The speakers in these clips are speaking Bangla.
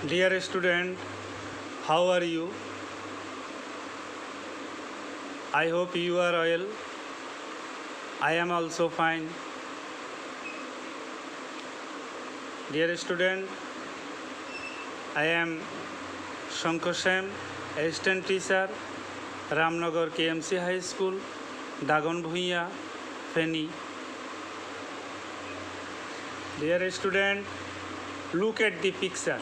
Dear student, how are you? I hope you are well. I am also fine. Dear student, I am Shankar Sam, assistant teacher, Ramnagar KMC High School, Dagon Bhuiya, Feni. Dear student, look at the picture.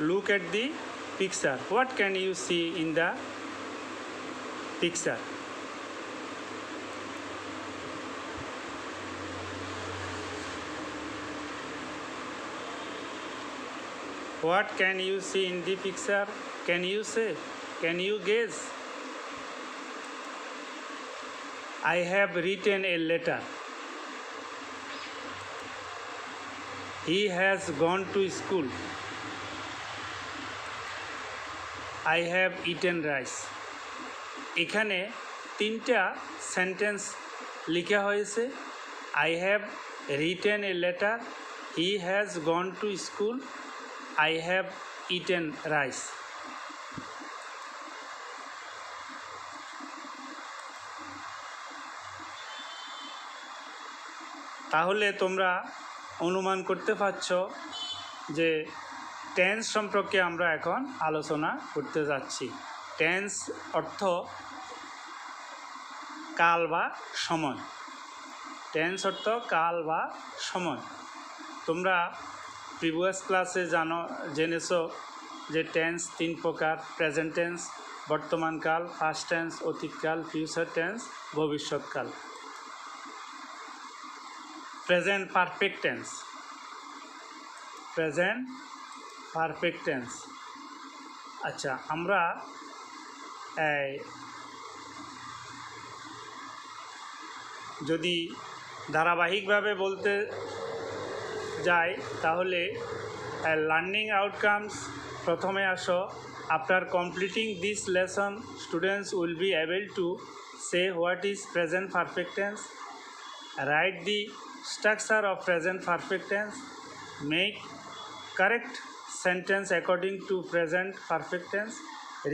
Look at the picture. What can you see in the picture? What can you see in the picture? Can you say? Can you guess? I have written a letter. He has gone to school. I have eaten rice. এখানে তিনটা সেন্টেন্স লেখা হয়েছে। I have written a letter. He has gone to school. I have eaten rice. তাহলে তোমরা অনুমান করতে পারছো যে টেন্স সম্পর্কে আমরা এখন আলোচনা করতে যাচ্ছি। টেন্স অর্থ কাল বা সময়। টেন্স অর্থ কাল বা সময়। তোমরা প্রিভিয়াস ক্লাসে জেনেছো যে টেন্স তিন প্রকার: প্রেজেন্ট টেন্স, বর্তমানকাল, পাস্ট টেন্স, অতীতকাল, ফিউচার টেন্স, ভবিষ্যৎকাল। Present perfect tense. Present perfect tense. আচ্ছা, আমরা যদি ধারাবাহিকভাবে বলতে যাই তাহলে লার্নিং আউটকামস প্রথমে আসো। After completing this lesson students will be able to say what is present perfect tense, write the structure of present perfect tense, make correct sentence according to present perfect tense,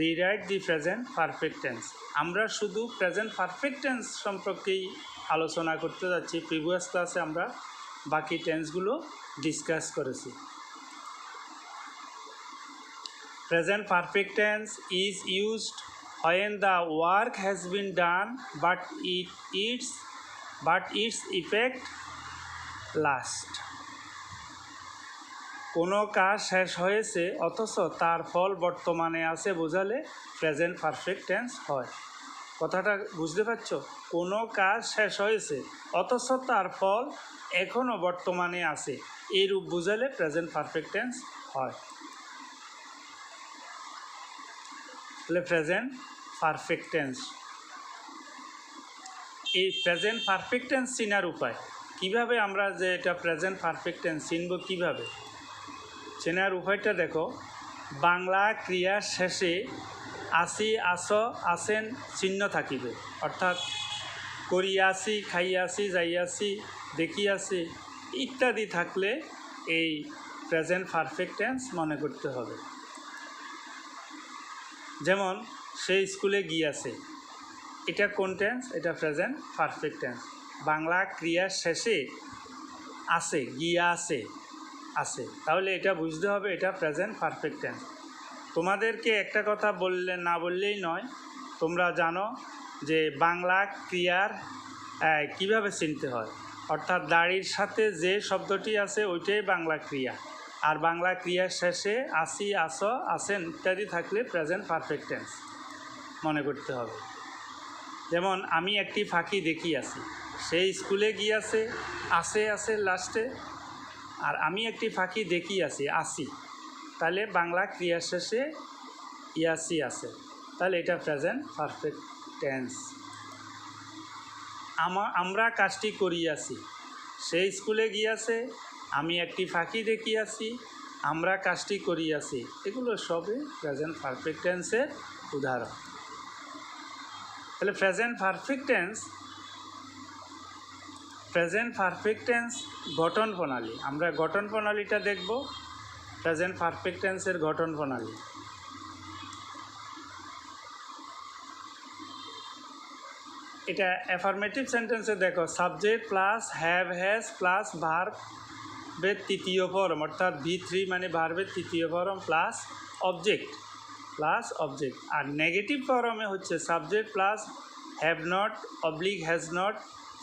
rewrite the present perfect tense. আমরা শুধু প্রেজেন্ট পারফেক্ট টেন্স সম্পর্কেই আলোচনা করতে যাচ্ছি। প্রিভিয়াস ক্লাসে আমরা বাকি টেন্সগুলো ডিসকাস করেছি। Present perfect tense is used when the work has been done but its effect lasts. কোনো কাজ শেষ হয়েছে অথচ তার ফল বর্তমানে আছে বোঝালে প্রেজেন্ট পারফেক্ট টেন্স হয়। কথাটা বুঝতে পারছ? কোনো কাজ শেষ হয়েছে অথচ তার ফল এখনও বর্তমানে আছে, এই রূপ বোঝালে প্রেজেন্ট পারফেক্ট টেন্স হয়। তাহলে প্রেজেন্ট পারফেক্ট টেন্স। এই প্রেজেন্ট পারফেক্ট টেন্স চিনার উপায় কিভাবে, আমরা যে এটা প্রেজেন্ট পারফেক্ট টেন্স চিনব কিভাবে, চেনার উপায়টা দেখো। বাংলা ক্রিয়ার শেষে আসি, আস, আসেন চিহ্ন থাকিবে। অর্থাৎ করিয়াছি, খাইয়াছি, যাইয়াছি, দেখিয়াছি ইত্যাদি থাকলে এই প্রেজেন্ট পারফেক্ট টেন্স মনে করতে হবে। যেমন সে স্কুলে গিয়াছে, এটা কোন টেন্স? এটা প্রেজেন্ট পারফেক্ট টেন্স। বাংলা ক্রিয়ার শেষে আছে, গিয়া আছে, আছে, তাহলে এটা বুঝতে হবে এটা প্রেজেন্ট পারফেক্ট টেন্স। তোমাদেরকে একটা কথা না বললেই নয়, তোমরা জানো যে বাংলা ক্রিয়ার কিভাবে চিনতে হয়। অর্থাৎ দাড়ির সাথে যে শব্দটি আছে ওইটাই বাংলা ক্রিয়া, আর বাংলা ক্রিয়ার শেষে আসি, আস, আসেন ইত্যাদি থাকলে প্রেজেন্ট পারফেক্ট টেন্স মনে করতে হবে। যেমন আমি একটি ফাঁকি দেখিয়াছি, সেই স্কুলে গিয়াছে, আসে আছে লাস্টে, আর আমি একটি ফাঁকি দেখিয়াছি, আসি, তাহলে বাংলা ক্রিয়ার শেষে ইয়াসি আছে, তাহলে এটা প্রেজেন্ট পারফেক্ট টেন্স। আমরা কাজটি করিয়াছি, সেই স্কুলে গিয়াছে, আমি একটি ফাঁকি দেখিয়াছি, আমরা কাজটি করিয়াছি, এগুলো সবই প্রেজেন্ট পারফেক্ট টেন্সের উদাহরণ। তাহলে present perfect tense present perfect tense গঠন প্রণালী। আমরা গঠন প্রণালীটা দেখব। প্রেজেন্ট পারফেক্ট টেন্সের গঠন প্রণালী। এটা অ্যাফার্মেটিভ সেন্টেন্সে দেখো, subject plus have has plus ভার্বের তৃতীয় ফর্ম, অর্থাৎ V3 মানে ভার্বের তৃতীয় ফর্ম প্লাস অবজেক্ট। আর নেগেটিভ ফর্মে হচ্ছে subject plus have not oblique has not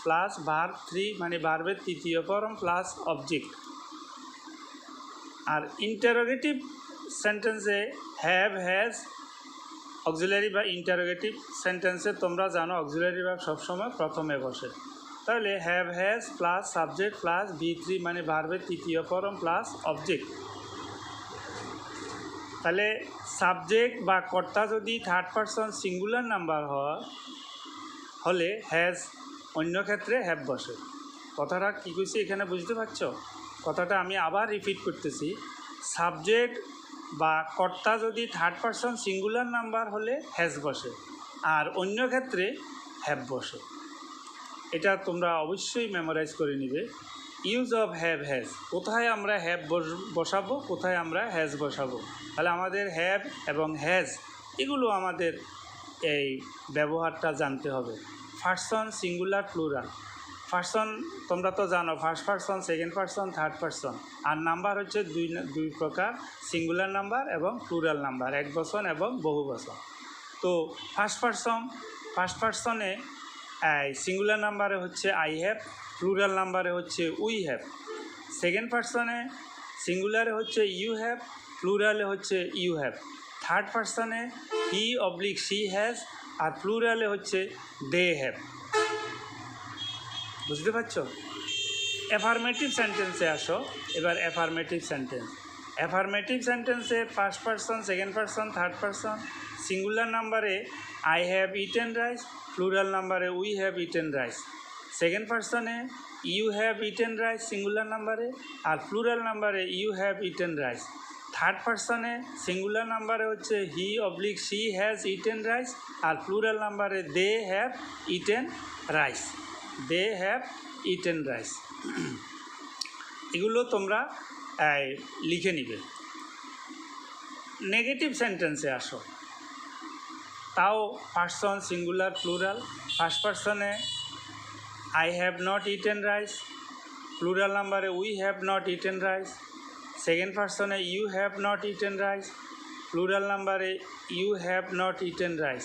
plus verb 3 মানে ভার্বের তৃতীয় ফর্ম প্লাস অবজেক্ট। আর ইন্টারোগেটিভ সেন্টেন্সে হ্যাভ হ্যাজ অক্সিলারি বা ইন্টারোগেটিভ সেন্টেন্সে তোমরা জানো অক্সিলারি ভার্ব সবসময় প্রথমে বসে। তাহলে have has plus subject plus V3 মানে ভার্বের তৃতীয় ফর্ম প্লাস অবজেক্ট। তাহলে সাবজেক্ট বা কর্তা যদি থার্ড পারসন সিঙ্গুলার নাম্বার হলে হ্যাজ, অন্য ক্ষেত্রে হ্যাভ বসে। কথাটা কী কইছি এখানে বুঝতে পারছো? কথাটা আমি আবার রিপিট করতেছি, সাবজেক্ট বা কর্তা যদি থার্ড পারসন সিঙ্গুলার নাম্বার হলে হ্যাজ বসে, আর অন্য ক্ষেত্রে হ্যাভ বসে। এটা তোমরা অবশ্যই মেমোরাইজ করে নিবে। ইউজ অফ হ্যাভ হ্যাজ, কোথায় আমরা হ্যাভ বসাবো, কোথায় আমরা হ্যাজ বসাবো। তাহলে আমাদের হ্যাভ এবং হ্যাজ এগুলো আমাদের এই ব্যবহারটা জানতে হবে। পারসন সিঙ্গুলার প্লুরাল, পারসন তোমরা তো জানো, first person, second person, third person. আর নাম্বার হচ্ছে দুই প্রকার, সিঙ্গুলার নাম্বার এবং প্লুরাল নাম্বার, এক বচন এবং বহু বচন। তো ফার্স্ট পারসনে সিঙ্গুলার নাম্বারে হচ্ছে আই হ্যাভ, প্লুরাল নাম্বারে হচ্ছে উই হ্যাভ। সেকেন্ড পারসনে সিঙ্গুলারে হচ্ছে ইউ হ্যাভ, প্লুরালে হচ্ছে ইউ হ্যাভ। থার্ড পারসনে হি অবলিক শি হ্যাজ, আর প্লুরালে হচ্ছে দে হ্যাভ। বুঝতে পারছো? অ্যাফার্মেটিভ সেন্টেন্সে আসো এবার। অ্যাফার্মেটিভ সেন্টেন্সে first person, second person, third person. Singular নাম্বারে I have eaten rice, plural নাম্বারে we have eaten rice. Second পারসনে you have eaten rice singular নাম্বারে, আর প্লুরাল নাম্বারে you have eaten rice. Third পারসনে সিঙ্গুলার নাম্বারে হচ্ছে he oblique she has eaten rice, আর প্লুরাল নাম্বারে দে হ্যাভ ইটেন রাইস। এগুলো তোমরা লিখে নিবে। নেগেটিভ সেন্টেন্সে আসো, তাও পারসন সিঙ্গুলার প্লুরাল। ফার্স্ট পারসনে I have not eaten rice, plural নাম্বারে we have not eaten rice. Second পারসনে you have not eaten rice, plural নাম্বারে you have not eaten rice.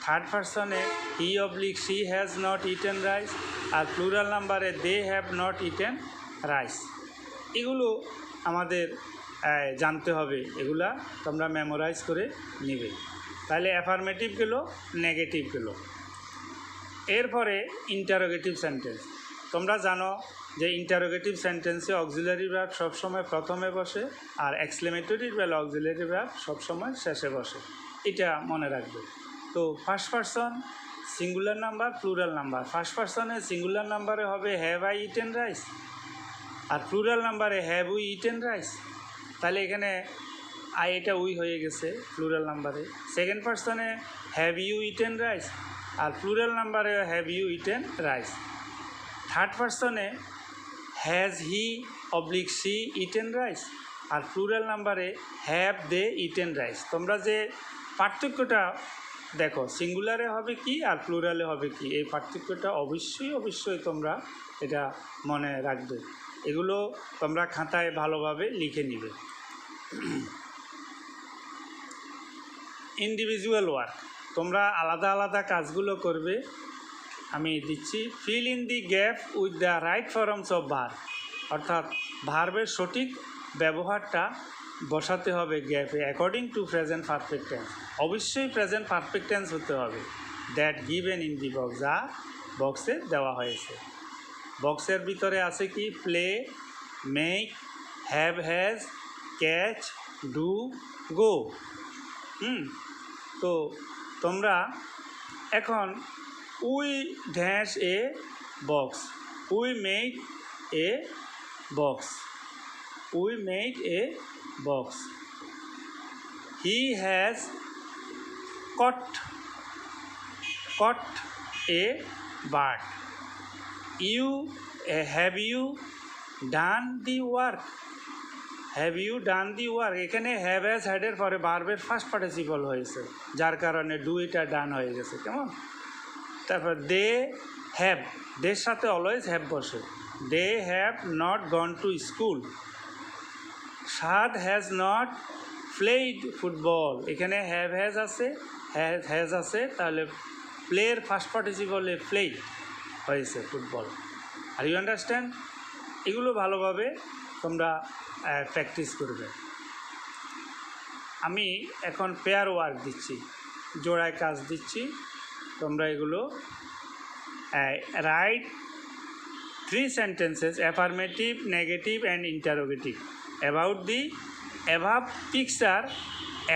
Third পারসনে he oblique she has not eaten rice, আর প্লুরাল নাম্বারে they have not eaten rice. এগুলো আমাদের জানতে হবে, এগুলা তোমরা মেমোরাইজ করে নিবে। তাহলে অ্যাফার্মেটিভ গেলো, নেগেটিভ গেলো। এরপরে ইন্টারোগেটিভ সেন্টেন্স। তোমরা জানো যে ইন্টারোগেটিভ সেন্টেন্সে অক্সিলারি ভার্ব সবসময় প্রথমে বসে, আর এক্সক্লেমেটরি বা অক্সিলারি ভার্ব সবসময় শেষে বসে। এটা মনে রাখবে। তো first person singular number, plural number. First পারসনে সিঙ্গুলার নাম্বারে হবে হ্যাভ আই ইটেন রাইস, আর প্লুরাল নাম্বারে হ্যাভ উই ইটেন রাইস। তাহলে এখানে আই এটা উই হয়ে গেছে প্লুরাল নাম্বারে। সেকেন্ড পারসনে হ্যাভ ইউ ইটেন রাইস, আর প্লুরাল নাম্বারে have you eaten rice. Third পারসনে has he oblique she eaten rice, আর প্লুরাল নাম্বারে হ্যাভ দে ইটেন রাইস। তোমরা যে পার্থক্যটা দেখো, সিঙ্গুলারে হবে কি আর প্লুরালে হবে কি, এই পার্থক্যটা অবশ্যই তোমরা এটা মনে রাখবে। এগুলো তোমরা খাতায় ভালোভাবে লিখে নিবে। ইন্ডিভিজুয়াল ওয়ার্ক, তোমরা আলাদা আলাদা কাজগুলো করবে। আমি দিচ্ছি, fill in the gap with the right forms of verb, অর্থাৎ ভার্বের সঠিক ব্যবহারটা বসাতে হবে গ্যাপে according to present perfect tense. অবশ্যই প্রেজেন্ট পারফেক্ট টেন্স হতে হবে। That given in the box, যা বক্সে দেওয়া হয়েছে। বক্সের ভিতরে আছে কি? Play, make, have has, catch, do, go. তো তোমরা এখন we dash a box, we make a box, we make a box. He has caught a bird. Have you done the work? Have you done the work, এখানে হ্যাভ হ্যাজ হ্যাডের পরে ভার্বের ফার্স্ট পার্টিসিপল হয়েছে, যার কারণে ডু এটা ডান হয়ে গেছে। কেমন? তারপর দে হ্যাভ, দের সাথে অলওয়েজ হ্যাভ বসে। They have not gone to school. Saad has not played football, এখানে হ্যাভ হ্যাজ আছে, হ্যাজ আছে, তাহলে প্লের ফার্স্ট পার্টিসিপলে প্লেইড হয়েছে ফুটবল। Are you understand? এগুলো ভালোভাবে তোমরা প্র্যাকটিস করবে। আমি এখন পেয়ার ওয়ার্ক দিচ্ছি, জোড়ায় কাজ দিচ্ছি, তোমরা এগুলো right 3 sentences, affirmative, negative and interrogative, about the above picture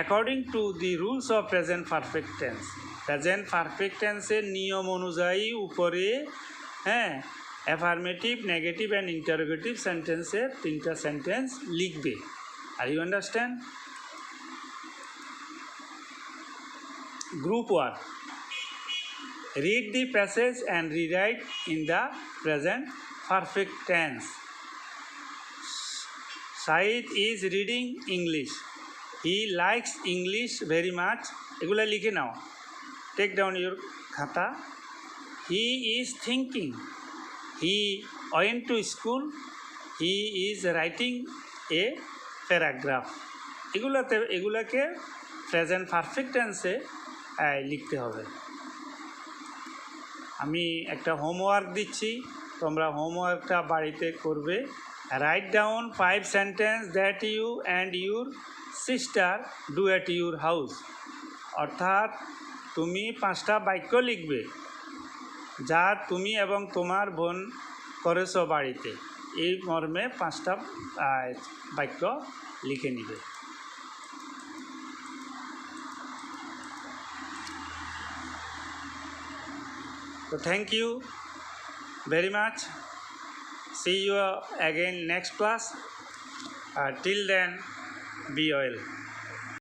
according to the rules of present perfect tense. Present perfect টেন্সের নিয়ম অনুযায়ী উপরে অ্যাফার্মেটিভ, নেগেটিভ অ্যান্ড ইন্টারোগেটিভ সেন্টেন্সের 3টা সেন্টেন্স লিখবে। Are you understand? Group 1, read the passage and rewrite in the present perfect tense. Shahid is reading English. He likes English very much. এগুলো লিখে নাও, টেক ডাউন ইউর খাতা। He is thinking. He went to school. He is writing a paragraph. এগুলাকে প্রেজেন্ট পারফেক্ট টেন্সে লিখতে হবে। আমি একটা হোমওয়ার্ক দিচ্ছি, তোমরা হোমওয়ার্কটা বাড়িতে করবে। Write down 5 sentence that you and your sister do at your house. অর্থাৎ তুমি 5টা বাক্য লিখবে যা তুমি এবং তোমার বোন করেছো বাড়িতে, এই মর্মে 5টা বাক্য লিখে নিবে। So thank you very much. See you again next class. Till then, be well.